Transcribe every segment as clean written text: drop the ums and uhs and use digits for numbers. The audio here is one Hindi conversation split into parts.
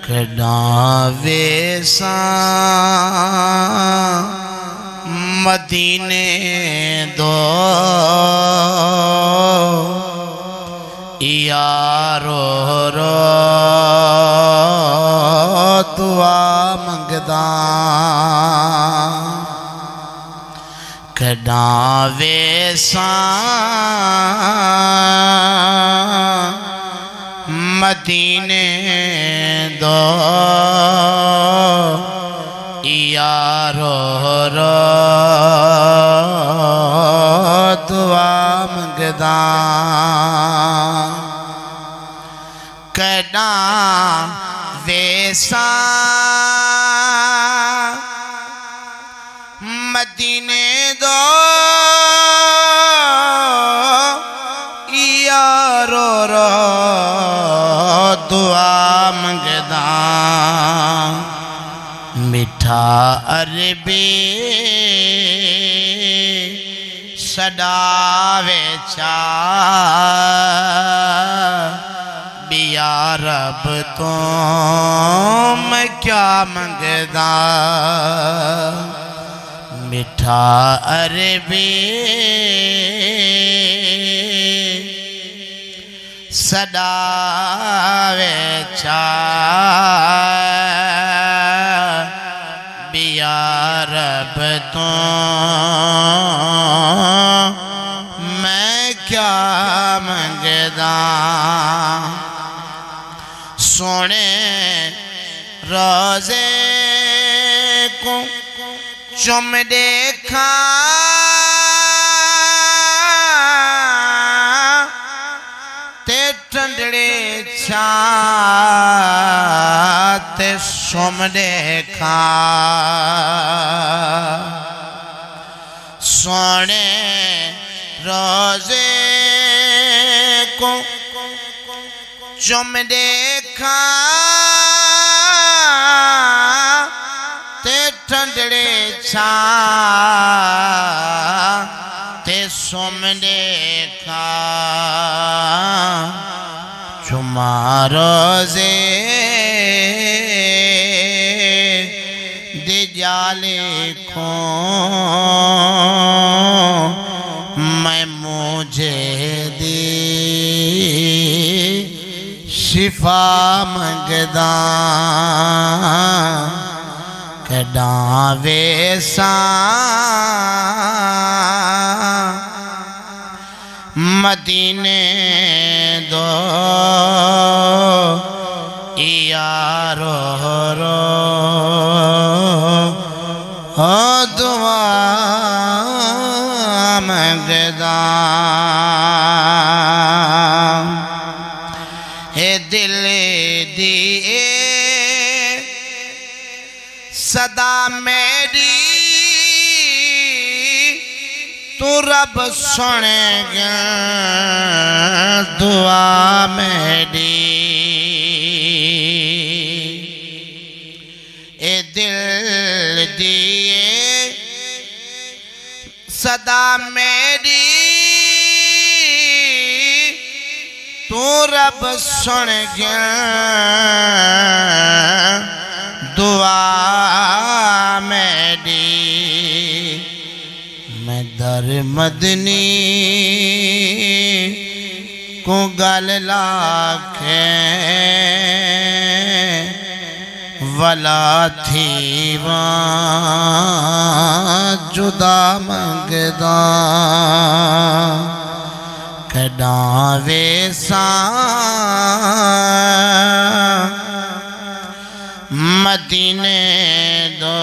कडावे सा मदीने दो यारो रो दुआ मंगदा कडावे सा मदीने दो यारो रो दुआ मंगदा कड़ा वेसा मदीने दो यारो रो दुआ मंगदा मिठा अरबी सदावे चा बिया रब तो मैं क्या मंगदा मिठा अरबी सदावे चा बिया रब तो मैं क्या मंगदा सोने रोजे को चुम देखा ते ठंडड़े छा ते सोम देखा सोने रोजे को चुम देखा ते ठंडड़े छा ते सोम देखा चुमा रोजे दे जाले को मैं मुझे दे शिफा मंगदा कडावे सा मदीने दो यारो रो दुआ मंगदा हे दिल दिए सदा मेरी तू रब सुनेगा दुआ मेरी ए दिल दिए सदा मेरी तू रब सुनेगा दुआ मेरी मैं दर मदनी को गल लाखे वला थी जुदा मंगदा कडावे सा मदीने दो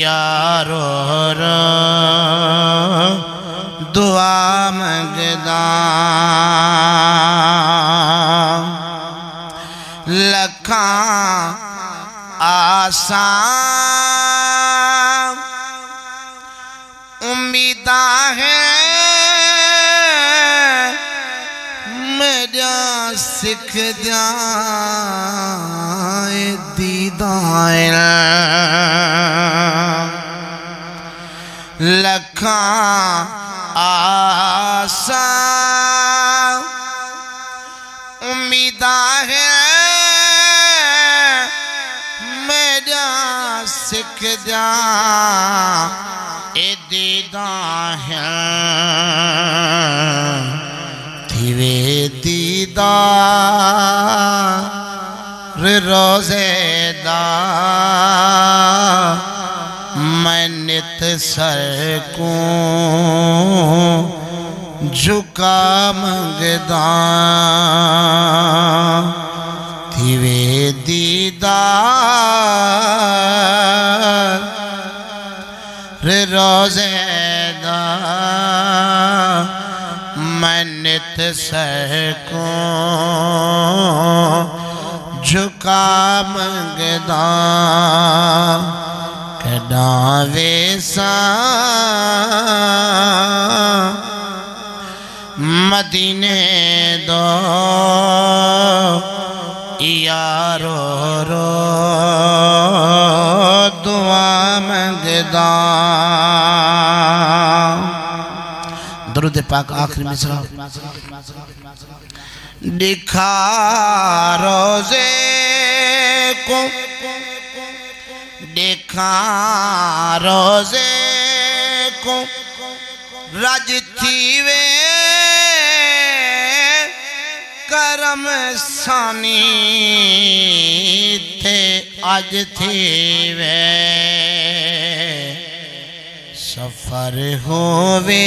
यारो रो दुआ मंगदा लखा आसा उम्मीदा है मेरा सिख दिया दीदार लखा आसा उम्मीदा है दिया सिख दिया ए दीदा है थिवे दीदा रोज़ेदा मैं नित सर को झुका मंगदा थिवे दीदार रोज़ेदा मैं नित सर को झुका मंगदा कदा वेसा मदीने दो यारो रो दुआ मंगदा। दरूद पाक आखिरी मिसरा। दिखा रोज़े को दिखा रोज़े को रज थीवे करम सानी थे अज थीवे सफर होवे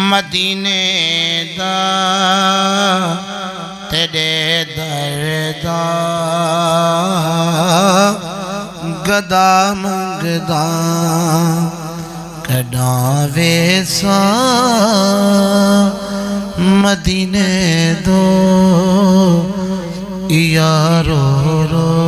मदीने दा तेरे दरदा गदा मंगदा कदा वेसा मदीने दो यारो रो